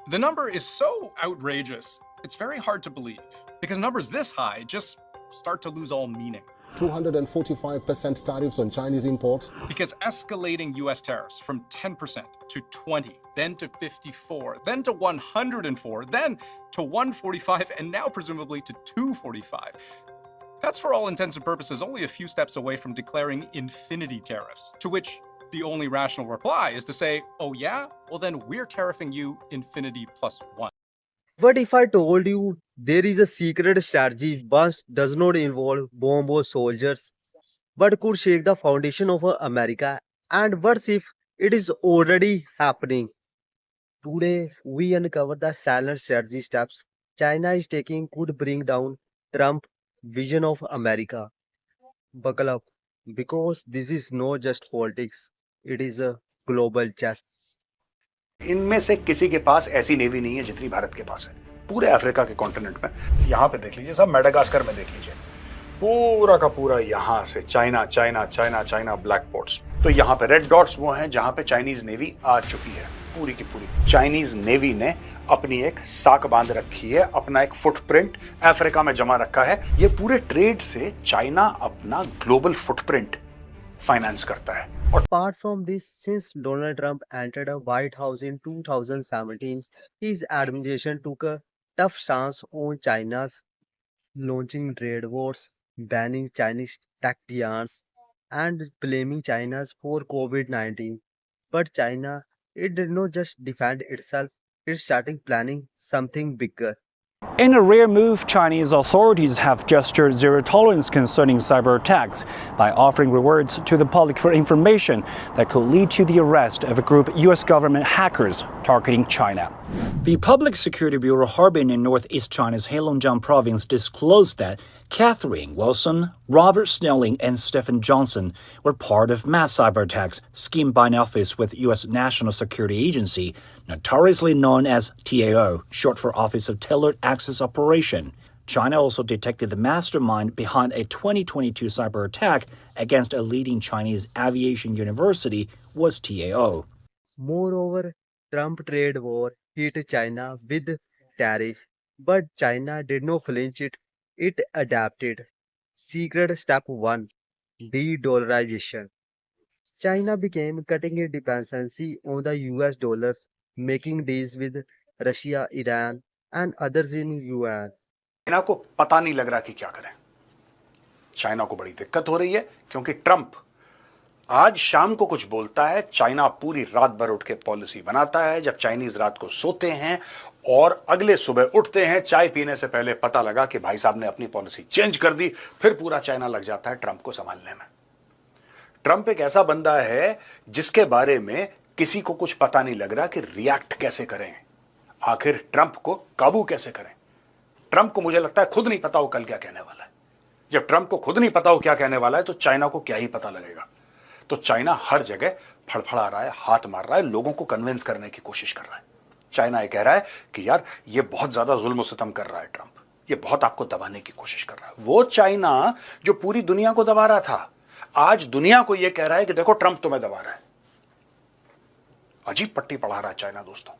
The number is so outrageous, it's very hard to believe, because numbers this high just start to lose all meaning. 245% tariffs on Chinese imports. Because escalating US tariffs from 10% to 20, then to 54, then to 104, then to 145, and now presumably to 245. That's for all intents and purposes only a few steps away from declaring infinity tariffs, to which the only rational reply is to say, oh yeah? Well then we're tariffing you infinity plus one. What if I told you there is a secret strategy which does not involve bomb or soldiers, but could shake the foundation of America? And what if it is already happening? Today, we uncover the silent strategy steps China is taking could bring down Trump vision of America. Buckle up, because this is not just politics, it is a global chess. इनमें से किसी के पास ऐसी navy नहीं है जितनी भारत के पास है पूरे अफ्रीका के कॉन्टिनेंट में। यहाँ पे देख लीजिए, सब मेडागास्कर में देख लीजिए, पूरा का पूरा यहाँ से China China China China black ports. तो यहाँ पे रेड डॉट्स वो हैं जहाँ पे चाइनीज नेवी आ चुकी है। पूरी की पूरी चाइनीज नेवी ने अपनी एक साख बांध रखी है, अपना एक फुटप्रिंट अफ्रीका में जमा रखा है। ये पूरे ट्रेड से चाइना अपना ग्लोबल फुटप्रिंट फाइनेंस करता है। Apart from this, since Donald Trump entered the White House in 2017, his administration took a tough stance on China's launching trade wars, banning Chinese tech giants, and blaming China for COVID-19. But China, it did not just defend itself, it started planning something bigger. In a rare move, Chinese authorities have gestured zero tolerance concerning cyber attacks by offering rewards to the public for information that could lead to the arrest of a group of U.S. government hackers targeting China. The Public Security Bureau Harbin in northeast China's Heilongjiang province disclosed that Catherine Wilson, Robert Snelling, and Stephen Johnson were part of mass cyber attacks schemed by an office with U.S. National Security Agency, notoriously known as TAO, short for Office of Tailored Access Operation. China also detected the mastermind behind a 2022 cyber attack against a leading Chinese aviation university was TAO. Moreover, Trump trade war hit China with tariff, but China did not flinch it adapted. Secret step 1, de-dollarization. China became cutting its dependency on the US dollars, making deals with Russia, Iran, and others in yuan. China को पता नहीं लग रहा कि क्या करें। China को बड़ी दिक्कत हो रही है क्योंकि ट्रंप आज शाम को कुछ बोलता है, चाइना पूरी रात भर उठ के पॉलिसी बनाता है। जब चाइनीज रात को सोते हैं और अगले सुबह उठते हैं, चाय पीने से पहले पता लगा कि भाई साहब ने अपनी पॉलिसी चेंज कर दी, फिर पूरा चाइना लग जाता है ट्रंप को संभालने में। ट्रंप एक ऐसा बंदा है जिसके बारे में किसी को कुछ पता नहीं लग रहा कि रिएक्ट कैसे करें, आखिर ट्रंप को काबू कैसे करें। ट्रंप को मुझे लगता है खुद नहीं पता वो कल क्या कहने वाला है। जब ट्रंप को खुद नहीं पता वो क्या कहने वाला है तो चाइना को क्या ही पता लगेगा। तो चाइना हर जगह फड़फड़ा रहा है, हाथ मार रहा है, लोगों को कन्विंस करने की कोशिश कर रहा है। चाइना ये कह रहा है कि यार ये बहुत ज्यादा जुल्म सितम कर रहा है ट्रंप, ये बहुत आपको दबाने की कोशिश कर रहा है। वो चाइना जो पूरी दुनिया को दबा रहा था, आज दुनिया को यह कह रहा है कि देखो ट्रंप तुम्हें दबा रहा है। अजीब पट्टी पढ़ा रहा है चाइना दोस्तों।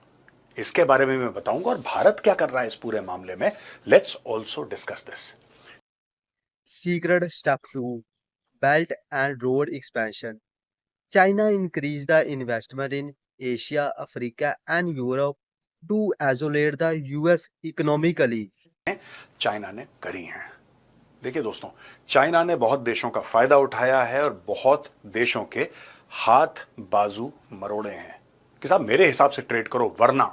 इसके बारे में मैं बताऊंगा और भारत क्या कर रहा है इस पूरे मामले में। Let's also discuss this. Secret step 2, Belt and Road expansion. China increased the investment in Asia, Africa, and Europe to isolate the US economically. China ने करी हैं। देखिए दोस्तों, चाइना ने बहुत देशों का फायदा उठाया है और बहुत देशों के हाथ बाजू मरोड़े हैं कि साहब मेरे हिसाब से ट्रेड करो, वरना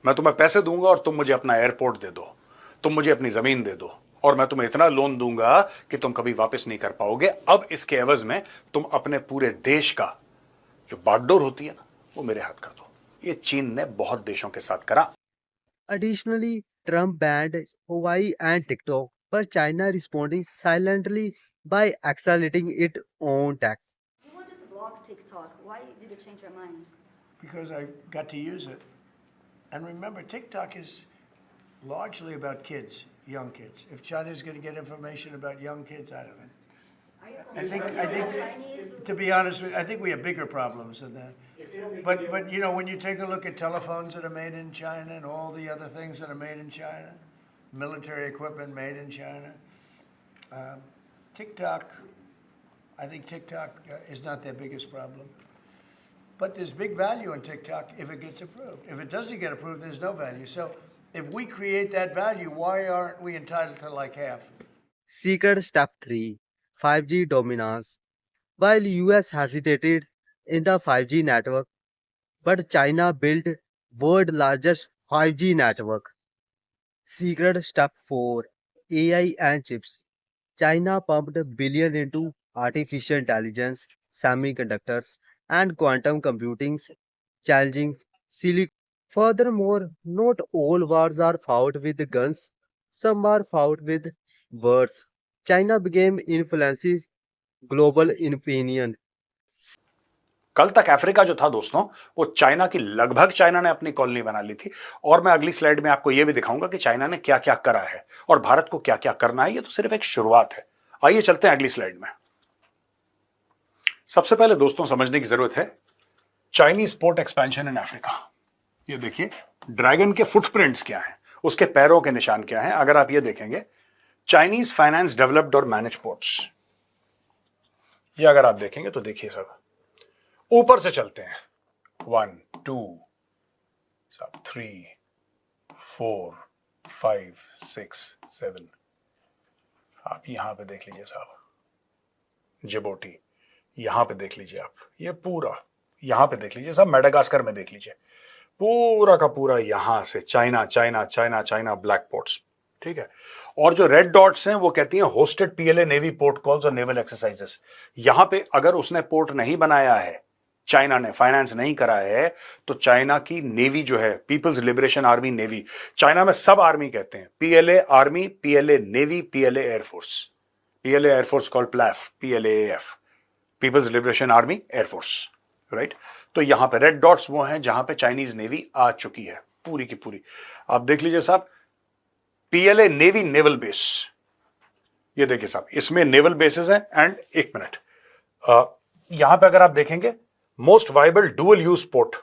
मैं तुम्हें पैसे दूंगा और तुम मुझे अपना एयरपोर्ट दे दो, तुम मुझे अपनी जमीन दे दो और मैं तुम्हें इतना लोन दूंगा कि तुम कभी वापस नहीं कर पाओगे। अब इसके एवज में तुम अपने पूरे देश का जो बागडोर होती है ना, वो मेरे हाथ कर दो। ये चीन ने बहुत देशों के साथ करा। Additionally, Trump banned Hawaii and TikTok, but China responding silently by accelerating its own tech. You wanted to block TikTok. Why did you change your mind? Because I got to use it. And remember, TikTok is largely about kids, young kids. If China's going to get information about young kids, I don't know. Are you I think, to be honest with you, I think we have bigger problems than that. But you know, when you take a look at telephones that are made in China and all the other things that are made in China, military equipment made in China, TikTok, I think TikTok is not their biggest problem. But there's big value in TikTok if it gets approved. If it doesn't get approved, there's no value. So if we create that value, why aren't we entitled to like half? Secret step 3, 5G dominance. While US hesitated in the 5G network, but China built world largest 5G network. Secret step 4, AI and chips. China pumped billion into artificial intelligence, semiconductors, and quantum computing, challenging silicon. Furthermore, not all wars are fought with guns, some are fought with words. China became influences global opinion. कल तक Africa जो था दोस्तों, वो China की लगभग China ने अपनी कॉलोनी बना ली थी। और मैं अगली स्लाइड में आपको यह भी दिखाऊंगा कि चाइना ने क्या क्या करा है और भारत को क्या क्या करना है। ये तो सिर्फ एक शुरुआत है। आइए चलते हैं अगली स्लाइड में। सबसे पहले दोस्तों समझने की जरूरत है Chinese port expansion in Africa. ये देखिए ड्रैगन के फुटप्रिंट्स क्या हैं, उसके पैरों के निशान क्या हैं। अगर आप ये देखेंगे, चाइनीज फाइनेंस डेवलप्ड और मैनेज पोर्ट्स, ये अगर आप देखेंगे तो देखिए सब ऊपर से चलते हैं। 1 2 3 4 5 6 7। आप यहां पे देख लीजिए साहब, जिबूटी यहां पे देख लीजिए आप, ये पूरा यहां पे देख लीजिए साहब, मेडागास्कर में देख लीजिए, पूरा का पूरा यहां से China China China China black ports, ठीक है। और जो रेड डॉट्स हैं वो कहती हैं hosted PLA navy port calls और नेवल एक्सरसाइजेस। यहां पे अगर उसने पोर्ट नहीं बनाया है, चाइना ने फाइनेंस नहीं करा है, तो चाइना की नेवी जो है, people's liberation army navy, China में सब आर्मी कहते हैं, PLA army, PLA navy, PLA air force, PLA air force called PLAAF, PLAAF, people's liberation army air force, right. तो यहां पे रेड डॉट्स वो हैं जहां पे चाइनीज नेवी आ चुकी है पूरी की पूरी। आप देख लीजिए साहब, पीएलए नेवी नेवल बेस, ये देखिए साहब, इसमें नेवल बेसेस हैं। एंड एक मिनट, यहां पे अगर आप देखेंगे most viable dual use port,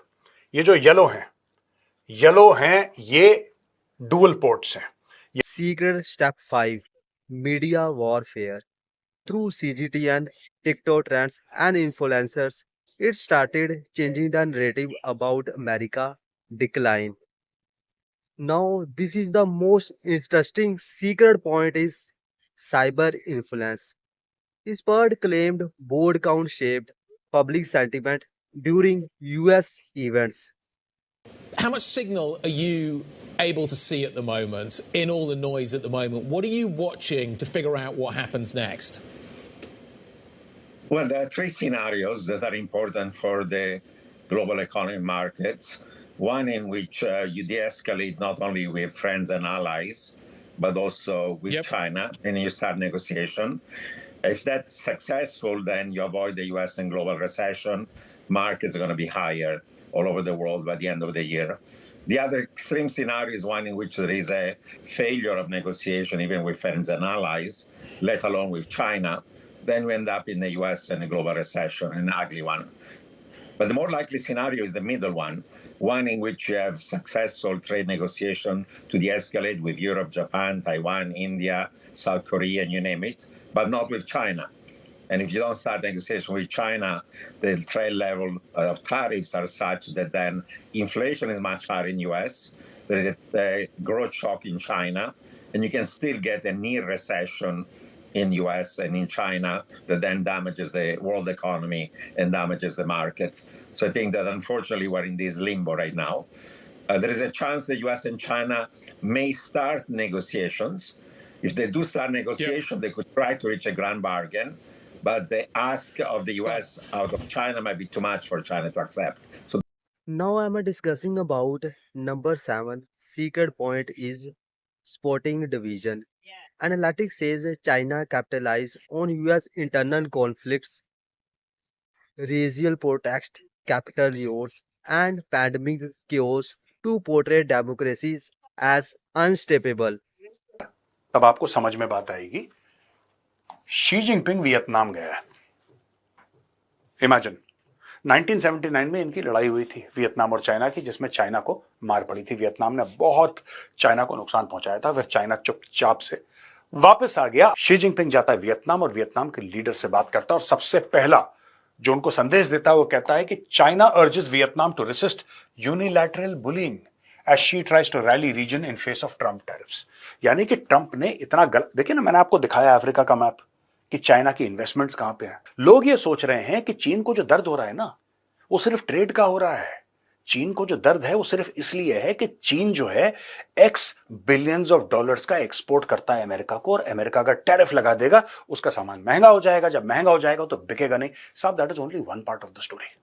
ये जो येलो हैं ये डुअल पोर्ट्स हैं। Secret step 5, media warfare. Through CGTN, TikTok trends, and influencers, it started changing the narrative about America decline. Now, this is the most interesting secret point is cyber influence. Spurred claimed board count shaped public sentiment during US events. How much signal are you able to see at the moment in all the noise at the moment? What are you watching to figure out what happens next? Well, there are three scenarios that are important for the global economy markets. One in which you de-escalate not only with friends and allies, but also with China, and you start negotiation. If that's successful, then you avoid the US and global recession. Markets are going to be higher all over the world by the end of the year. The other extreme scenario is one in which there is a failure of negotiation, even with friends and allies, let alone with China. Then we end up in the US and a global recession, an ugly one. But the more likely scenario is the middle one in which you have successful trade negotiation to de-escalate with Europe, Japan, Taiwan, India, South Korea, and you name it, but not with China. And if you don't start negotiation with China, the trade level of tariffs are such that then inflation is much higher in US. There is a growth shock in China, and you can still get a near recession in US and in China that then damages the world economy and damages the market. So I think that unfortunately we're in this limbo right now. There is a chance the US and China may start negotiations. If they do start negotiation, they could try to reach a grand bargain. But the ask of the US out of China might be too much for China to accept. So Now I'm discussing about number 7 secret point is sporting division. Analytics says China capitalized on US internal conflicts, racial protest, capital wars, and pandemic chaos to portray democracies as unstoppable. तब आपको समझ में बात आएगी। Xi Jinping Vietnam गया है। Imagine, 1979 में इनकी लड़ाई हुई थी वियतनाम और चाइना की, जिसमें चाइना को मार पड़ी थी। वियतनाम ने बहुत चाइना को नुकसान पहुंचाया था। फिर चाइना चुपचाप से वापस आ गया। शी जिनपिंग जाता है वियतनाम और वियतनाम के लीडर से बात करता है और सबसे पहला जो उनको संदेश देता है वो कहता है कि China urges Vietnam to resist unilateral bullying as she tries to rally region in face of Trump tariffs। यानी कि ट्रंप ने इतना गलत, देखिए ना, मैंने आपको दिखाया अफ्रीका का मैप कि चाइना की इन्वेस्टमेंट्स कहां पे है। लोग ये सोच रहे हैं कि चीन को जो दर्द हो रहा है ना, वो सिर्फ ट्रेड का हो रहा है। चीन को जो दर्द है वो सिर्फ इसलिए है कि चीन जो है एक्स बिलियंस ऑफ डॉलर्स का एक्सपोर्ट करता है अमेरिका को, और अमेरिका का टैरिफ लगा देगा, उसका सामान महंगा हो जाएगा। जब महंगा हो जाएगा तो बिकेगा नहीं। साहब, that is only one part of the story.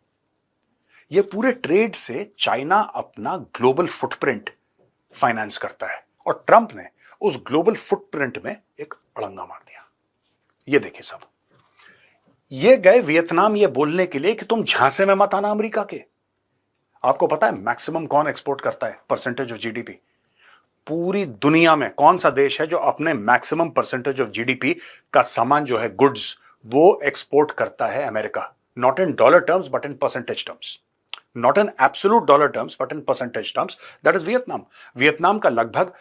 ये पूरे ट्रेड से चाइना अपना ग्लोबल फुटप्रिंट फाइनेंस करता है, और ट्रंप ने उस ग्लोबल फुटप्रिंट में एक अड़ंगा मार दिया। ये देखिए साहब, ये गए वियतनाम ये बोलने के लिए कि तुम झांसे में मत आना अमेरिका के। आपको पता है मैक्सिमम कौन एक्सपोर्ट करता है परसेंटेज ऑफ जीडीपी? पूरी दुनिया में कौन सा देश है जो अपने मैक्सिमम परसेंटेज ऑफ जीडीपी का सामान जो है गुड्स, वो एक्सपोर्ट करता है? America. Not in dollar terms but in percentage terms, not in absolute dollar terms but in percentage terms, that is Vietnam. Vietnam का लगभग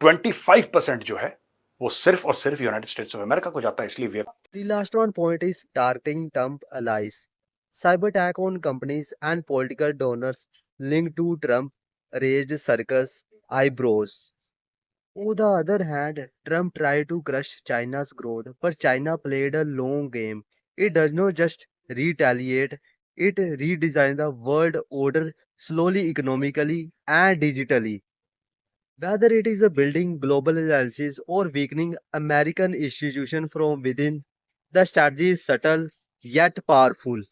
25% जो है वो सिर्फ और सिर्फ यूनाइटेड स्टेट्स ऑफ अमेरिका को जाता है। इसलिए The last one point is targeting Trump allies. Cyber attack on companies and political donors linked to Trump raised circus eyebrows. On the other hand, Trump tried to crush China's growth, but China played a long game. It does not just retaliate, it redesigned the world order slowly, economically, and digitally. Whether it is a building global alliances or weakening American institutions from within, the strategy is subtle yet powerful.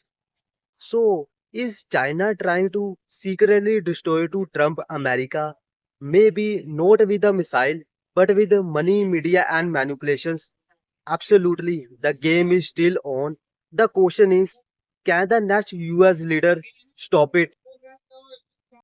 So, is China trying to secretly destroy to Trump America? Maybe not with a missile, but with the money, media, and manipulations. Absolutely, the game is still on. The question is, can the next US leader stop it?